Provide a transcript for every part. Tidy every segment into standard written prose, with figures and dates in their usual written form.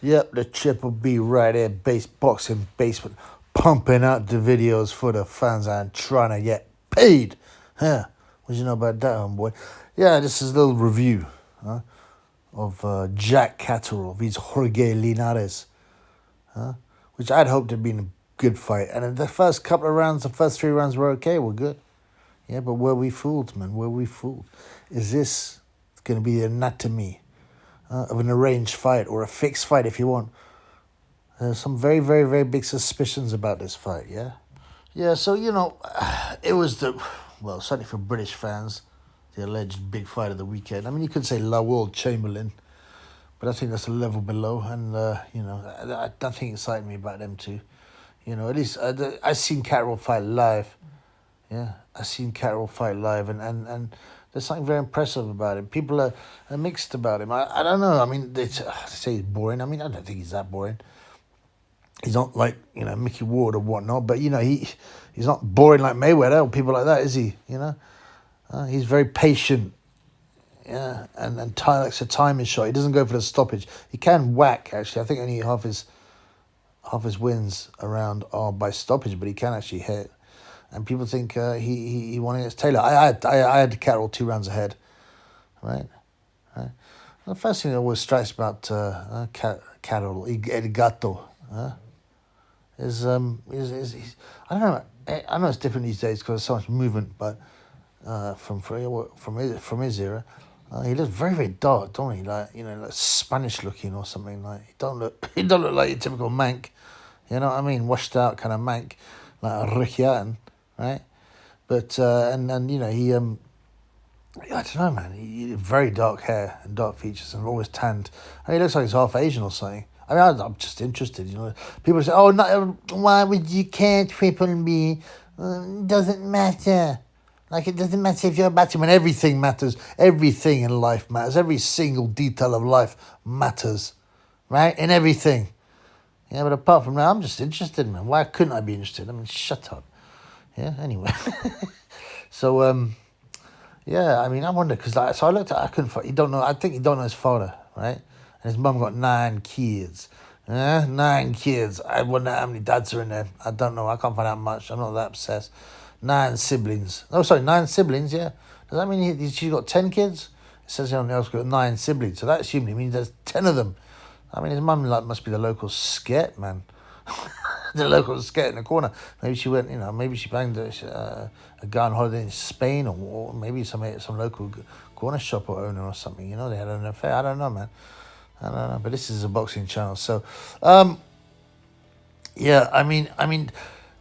Yep, the Triple B right there, base boxing basement, pumping out the videos for the fans and trying to get paid. Huh? What you know about that, homeboy? Yeah, this is a little review of Jack Catterall vs Jorge Linares, which I'd hoped had been a good fight. And the first couple of rounds, the first 3 rounds were okay, were good. Yeah, but were we fooled, man? Were we fooled? Is this going to be the anatomy of an arranged fight or a fixed fight, if you want? There's some very, very, very big suspicions about this fight, yeah? Yeah, so, it was certainly for British fans, the alleged big fight of the weekend. I mean, you could say Lawal Chamberlain, but I think that's a level below, and, nothing excited me about them two. At least I seen Catterall fight live. Yeah, I seen Catterall fight live, and there's something very impressive about him. People are mixed about him. I don't know. I mean, they say he's boring. I mean, I don't think he's that boring. He's not like, Mickey Ward or whatnot, but, he's not boring like Mayweather or people like that, is he? He's very patient, yeah, and likes a timing shot. He doesn't go for the stoppage. He can whack, actually. I think only half his wins around are by stoppage, but he can actually hit. And people think he won against Taylor. I had Catterall 2 rounds ahead, right? The first thing that always strikes about Catterall, El Gato, is I don't know. I know it's different these days because there's so much movement, but from his era, he looks very, very dark, don't he? Like like Spanish looking or something. Like he don't look like your typical Mank. You know what I mean? Washed out kind of Mank, like a Ricky Hatton, right? But and he I don't know, man. He very dark hair and dark features and always tanned. And he looks like he's half Asian or something. I mean, I'm just interested, People say, "Oh, why would you can't Triple B? Doesn't matter. Like it doesn't matter if you're a batsman. Everything matters. Everything in life matters. Every single detail of life matters, right? In everything. Yeah, but apart from that, I'm just interested, man. Why couldn't I be interested? I mean, shut up. Yeah. Anyway, so yeah. I mean, I wonder because so I looked at. I couldn't. He don't know. I think he don't know his father, right? And his mum got 9 kids. 9 kids. I wonder how many dads are in there. I don't know. I can't find out much. I'm not that obsessed. 9 siblings. Oh, sorry, 9 siblings, yeah. Does that mean she's got 10 kids? It says here on the article, 9 siblings. So that assuming means there's 10 of them. I mean, his mum must be the local sket, man. The local sket in the corner. Maybe she went, maybe she banged a guy on holiday in Spain or maybe some local corner shop or owner or something. They had an affair. I don't know, man. I don't know, but this is a boxing channel, so, yeah. I mean,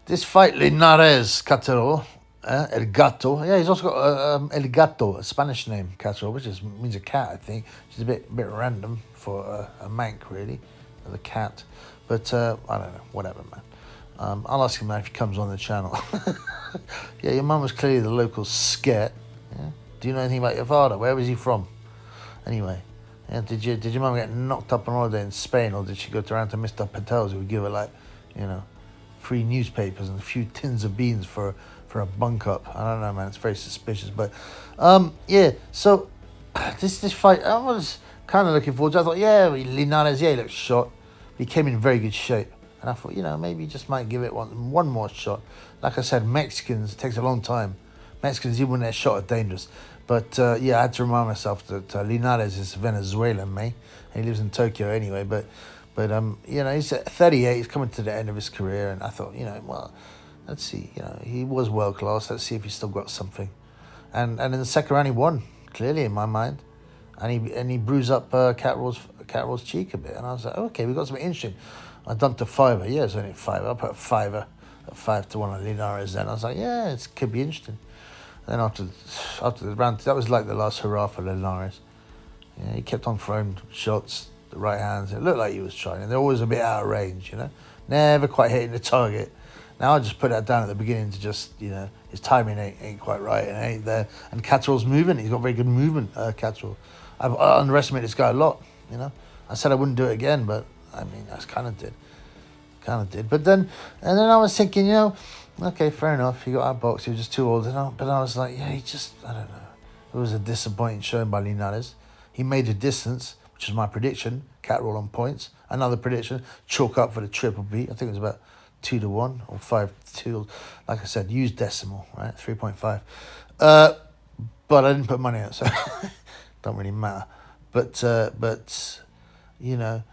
this fight Linares Catterall, El Gato. Yeah, he's also got El Gato, a Spanish name, Catterall, which means a cat, I think. Which is a bit random for a Mank, really, the cat. But I don't know, whatever, man. I'll ask him now if he comes on the channel. Yeah, your mum was clearly the local sket. Yeah? Do you know anything about your father? Where was he from? Anyway. Yeah, did your mum get knocked up on holiday in Spain, or did she go around to Mr. Patel's who would give her free newspapers and a few tins of beans for a bunk up? I don't know, man. It's very suspicious, but yeah. So this fight, I was kind of looking forward to. I thought, yeah, Linares, yeah, he looked shot. He came in very good shape, and I thought, maybe he just might give it one more shot. Like I said, Mexicans, it takes a long time. Mexicans, even when they're shot, are dangerous. But, yeah, I had to remind myself that Linares is Venezuelan, mate. He lives in Tokyo anyway. But he's at 38. He's coming to the end of his career. And I thought, well, let's see. He was world-class. Let's see if he's still got something. And in the second round, he won, clearly, in my mind. And he bruised up Catterall's cheek a bit. And I was like, okay, we got something interesting. I dumped a $5. Yeah, it's only a $5. I put a $5 at 5-1 on Linares then. I was like, yeah, it could be interesting. Then after the round, that was like the last hurrah for Linares. Yeah, he kept on throwing shots, the right hands. It looked like he was trying, and they're always a bit out of range, Never quite hitting the target. Now I just put that down at the beginning to just, his timing ain't quite right and ain't there. And Catterall's movement, he's got very good movement, Catterall. I've underestimated this guy a lot, I said I wouldn't do it again, but I mean, I kind of did. But then I was thinking, okay, fair enough. He got outboxed. He was just too old. But I was like, yeah, I don't know. It was a disappointing showing by Linares. He made a distance, which is my prediction. Catterall on points. Another prediction, chalk up for the triple B. I think it was about 2-1 or 5-2. Like I said, use decimal, right? 3.5. But I didn't put money on it, so don't really matter. But you know,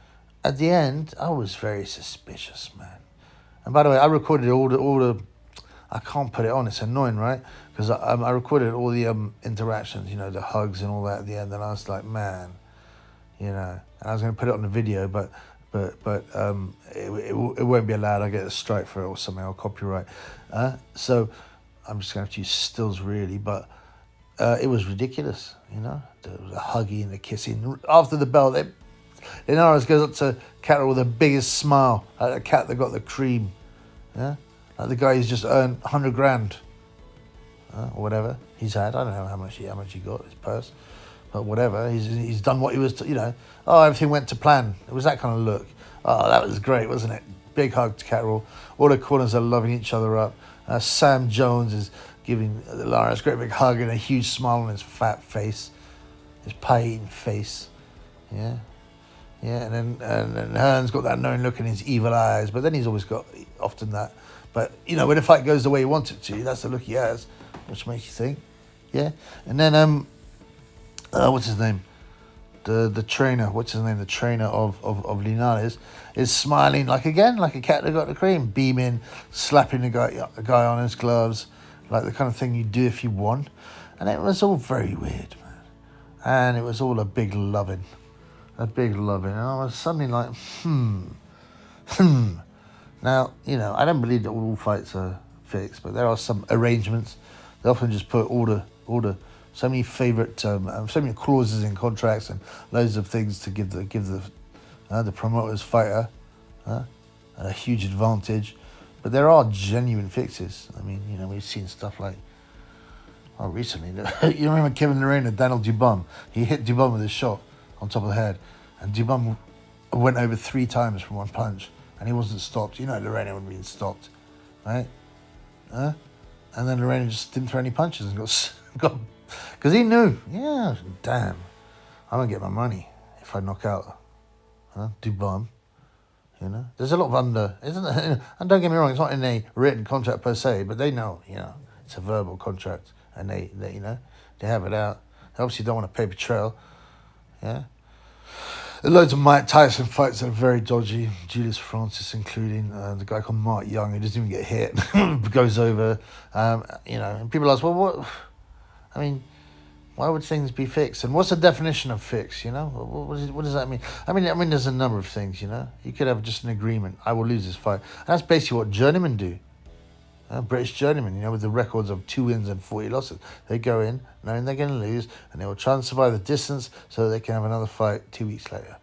at the end, I was very suspicious, man. And by the way, I recorded all the. I can't put it on. It's annoying, right? Because I recorded all the interactions, you know, the hugs and all that at the end, and I was like, man, you know. And I was going to put it on the video, but it won't be allowed. I get a strike for it or something, or copyright. So I'm just going to have to use stills, really. But it was ridiculous, you know, the hugging, the kissing. After the bell, Linares goes up to Catterall with the biggest smile, like the cat that got the cream. Yeah. Like the guy who's just earned 100 grand, or whatever he's had. I don't know how much he got, his purse, but whatever. He's done what he was, you know. Oh, everything went to plan. It was that kind of look. Oh, that was great, wasn't it? Big hug to Catterall. All the corners are loving each other up. Sam Jones is giving Linares a great big hug and a huge smile on his fat face, his pie-eating face. Yeah. Yeah, and then Hearn's got that knowing look in his evil eyes, but then he's always got often that. But, you know, when the fight goes the way you want it to, that's the look he has, which makes you think. Yeah. And then, what's his name? The trainer, what's his name? The trainer of Linares is smiling like a cat that got the cream, beaming, slapping the guy on his gloves, like the kind of thing you do if you won. And it was all very weird, man. And it was all a big loving. And I was suddenly like, Now, you know, I don't believe that all fights are fixed, but there are some arrangements. They often just put so many so many clauses in contracts and loads of things to give the promoter's fighter a huge advantage. But there are genuine fixes. I mean, you know, we've seen stuff like, recently, you remember Kevin Lorraine and Daniel Dubon? He hit Dubon with a shot on top of the head, and Dubon went over 3 times from one punch. And he wasn't stopped. You know, Lorena wouldn't been stopped, right? And then Lorena just didn't throw any punches and got because he knew. Yeah, damn, I'm gonna get my money if I knock out Dubon. You know, there's a lot of isn't there? And don't get me wrong, it's not in a written contract per se, but they know, you know, it's a verbal contract, and they you know, they have it out. They obviously don't want a paper trail. Yeah. Loads of Mike Tyson fights that are very dodgy. Julius Francis, including the guy called Mark Young, who doesn't even get hit, goes over. You know, and people ask, well, what? I mean, why would things be fixed? And what's the definition of fix? You know, what does that mean? I mean, there's a number of things. You know, you could have just an agreement. I will lose this fight. And that's basically what journeymen do. British journeymen, you know, with the records of 2 wins and 40 losses. They go in knowing they're going to lose, and they will try and survive the distance so that they can have another fight 2 weeks later.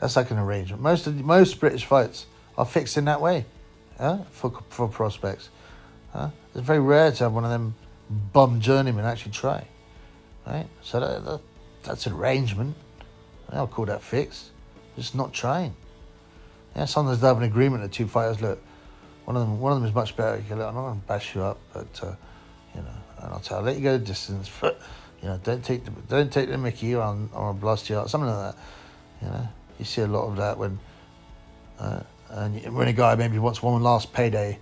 That's like an arrangement. Most British fights are fixed in that way, for prospects. It's very rare to have one of them bum journeymen actually try, right? So that's an arrangement. I'll call that fixed. Just not trying. Yeah, sometimes they have an agreement. The 2 fighters, look. One of them is much better. You go, look, I'm not going to bash you up, but you know, and I'll let you go the distance, but you know, don't take the mickey, or I'll blast you out, something like that. You know, you see a lot of that when a guy maybe wants one last payday,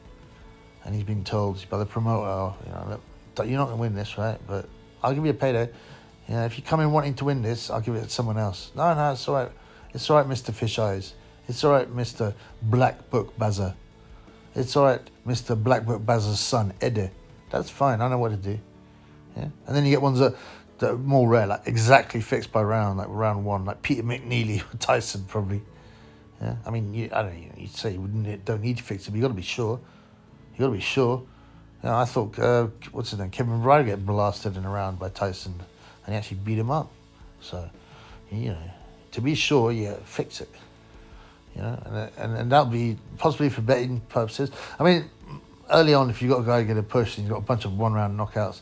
and he's been told by the promoter, oh, you know, look, you're not going to win this, right? But I'll give you a payday. You know, if you come in wanting to win this, I'll give it to someone else. No, it's all right. It's all right, Mr. Fish Eyes. It's all right, Mr. Black Book Bazza. It's all right, Mr. Black Book Bazza's son, Eddie. That's fine. I know what to do. Yeah, and then you get ones that are more rare, like exactly fixed by round, like round 1, like Peter McNeely, Tyson probably. Yeah, I mean, I don't know. You'd say you don't need to fix it, but you got to be sure. You got to be sure. You know, I thought what's his name, Kevin Ryder, get blasted in a round by Tyson, and he actually beat him up. So, you know, to be sure, yeah, fix it. You know, and that'll be possibly for betting purposes. I mean, early on, if you've got a guy getting pushed and you've got a bunch of 1-round knockouts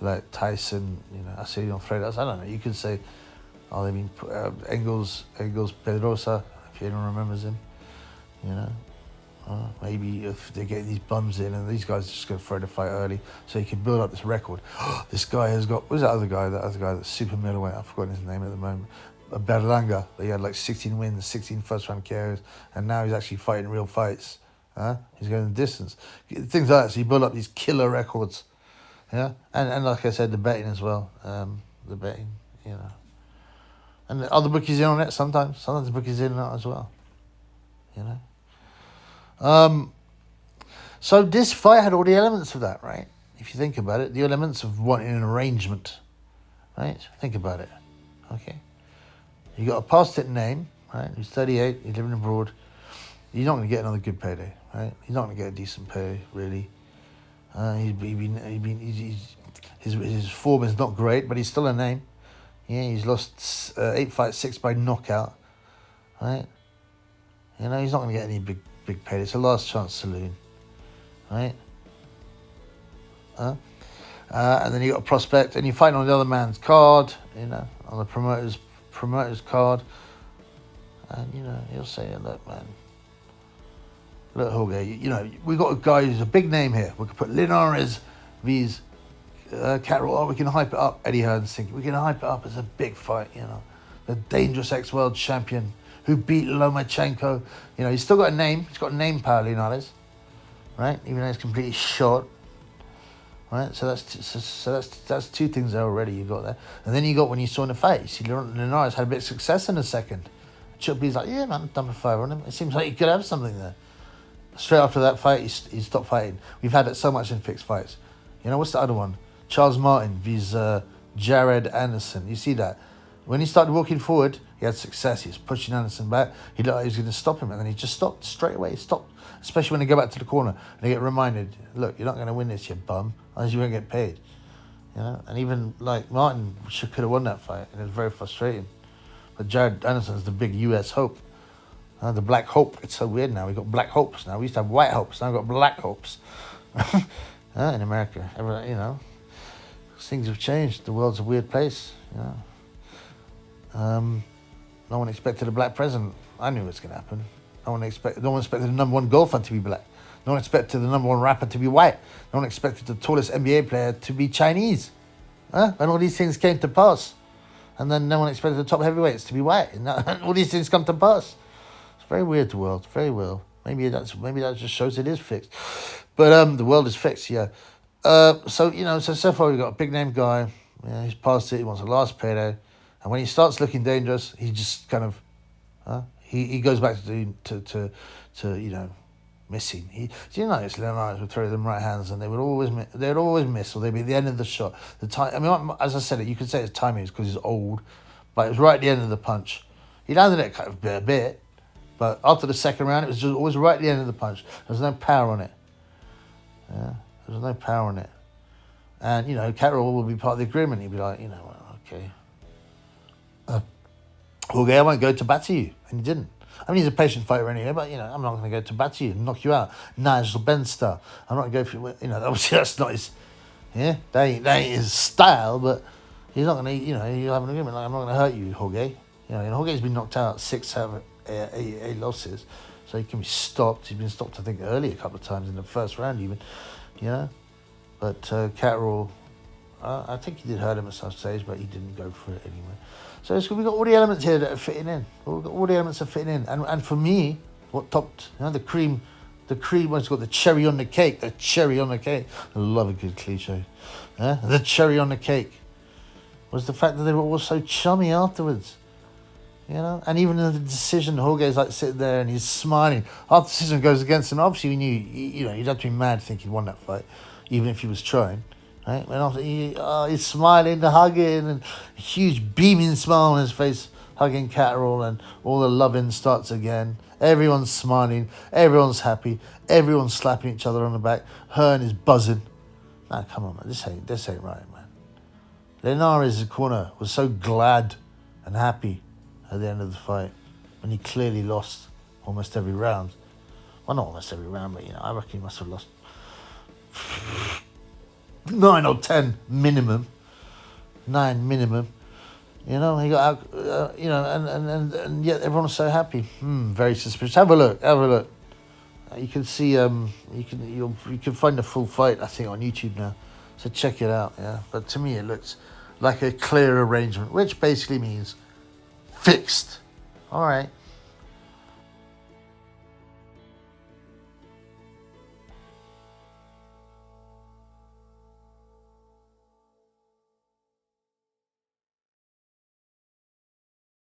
like Tyson, you know, Arcelino Freitas, I don't know. You could say, oh, they mean Engels Pedrosa, if anyone remembers him. You know, maybe if they're getting these bums in and these guys are just going to throw the fight early, so you can build up this record. This guy has got, who's that other guy? That other guy that's super middleweight. I've forgotten his name at the moment. Berlanga. He had like 16 wins, 16 first-round KOs, and now he's actually fighting real fights. He's going the distance. Things like that. So you build up these killer records. Yeah, and like I said, the betting as well. The betting, you know. And the other bookies in on it sometimes. Sometimes the bookies in on it as well. You know. So this fight had all the elements of that, right? If you think about it, the elements of wanting an arrangement, right? Think about it. Okay. You got a past-it name, right? He's 38. He's living abroad. You're not going to get another good payday, right? He's not going to get a decent pay, really. His form is not great, but he's still a name. Yeah, he's lost 8 fights, 6 by knockout, right? You know, he's not going to get any big payday. It's a last chance saloon, right? And then you got a prospect, and you're fighting on the other man's card, you know, on the promoter's card, and you know he'll say, "Look, man, look, Jorge, you know we got a guy who's a big name here. We could put Linares vs. Catterall. We can hype it up." Eddie Hearn's thinking, we can hype it up as a big fight, you know, the dangerous ex-world champion who beat Lomachenko. You know, he's still got a name. He's got name power, Linares, right? Even though he's completely short. Right, so that's two things there already you got there, and then you got when you saw in the fight, you see Linares had a bit of success in the second. Chuck B's like, yeah man, I'm done with fire on him. It seems like he could have something there. Straight after that fight, he stopped fighting. We've had it so much in fixed fights. You know what's the other one? Charles Martin vs Jared Anderson. You see that when he started walking forward, he had success. He was pushing Anderson back. He looked like he was going to stop him, and then he just stopped straight away. He stopped. Especially when they go back to the corner and they get reminded, look, you're not going to win this, you bum, otherwise you won't get paid. You know, and even like Martin could have won that fight, and it was very frustrating. But Jared Anderson's the big US hope, the black hope. It's so weird now. We got black hopes now. We used to have white hopes. Now we've got black hopes. In America, you know, things have changed. The world's a weird place. You know, no one expected a black president. I knew it was going to happen. No one expected the number one golfer to be black. No one expected the number one rapper to be white. No one expected the tallest NBA player to be Chinese. And all these things came to pass. And then no one expected the top heavyweights to be white. And all these things come to pass. It's very weird, the world. Very well. Maybe that just shows it is fixed. But the world is fixed, yeah. So far we've got a big name guy. Yeah, he's past it. He wants a last payday. And when he starts looking dangerous, he just kind of... He goes back to you know, missing. Do you notice Linares would throw them right hands and they would always miss, or they'd be at the end of the shot. The time, I mean, as I said, you could say his timing is because he's old, but it was right at the end of the punch. He landed it kind of a bit, but after the second round, it was just always right at the end of the punch. There was no power on it. Yeah, there was no power on it. And you know, Catterall will be part of the agreement. He'd be like, you know, well, okay. Jorge, I won't go to bat to you. And he didn't. I mean, he's a patient fighter anyway, but, you know, I'm not going to go to bat to you and knock you out. Nigel Benn style. I'm not going to go for, you know, obviously that's not his, yeah, that ain't his style, but he's not going to, you know, you'll have an agreement, like, I'm not going to hurt you, Jorge. You know, and Jorge's been knocked out 6 out of 8 losses, so he can be stopped. He's been stopped, I think, early a couple of times in the first round even, you know. But Catterall, I think he did hurt him at some stage, but he didn't go for it anyway. So we've got all the elements here that are fitting in. We've got all the elements are fitting in. And for me, what topped, you know, the cream has got the cherry on the cake. The cherry on the cake. I love a good cliche. The cherry on the cake was the fact that they were all so chummy afterwards. You know, and even in the decision, Jorge's like sitting there and he's smiling. After the decision goes against him, obviously we knew, you know, you'd have to be mad to think he'd won that fight, even if he was trying. Right? When after he's smiling, hugging, and a huge beaming smile on his face, hugging Catterall, and all the loving starts again. Everyone's smiling, everyone's happy, everyone's slapping each other on the back. Hearn is buzzing. Nah, come on, man, this ain't right, man. Linares' corner was so glad and happy at the end of the fight when he clearly lost almost every round. Well, not almost every round, but you know, I reckon he must have lost 9 or 10 minimum. 9 minimum. You know, he got out, you know, and yet everyone was so happy. Very suspicious. Have a look. You can see, you can find the full fight, I think, on YouTube now. So check it out, yeah. But to me, it looks like a clear arrangement, which basically means fixed. All right.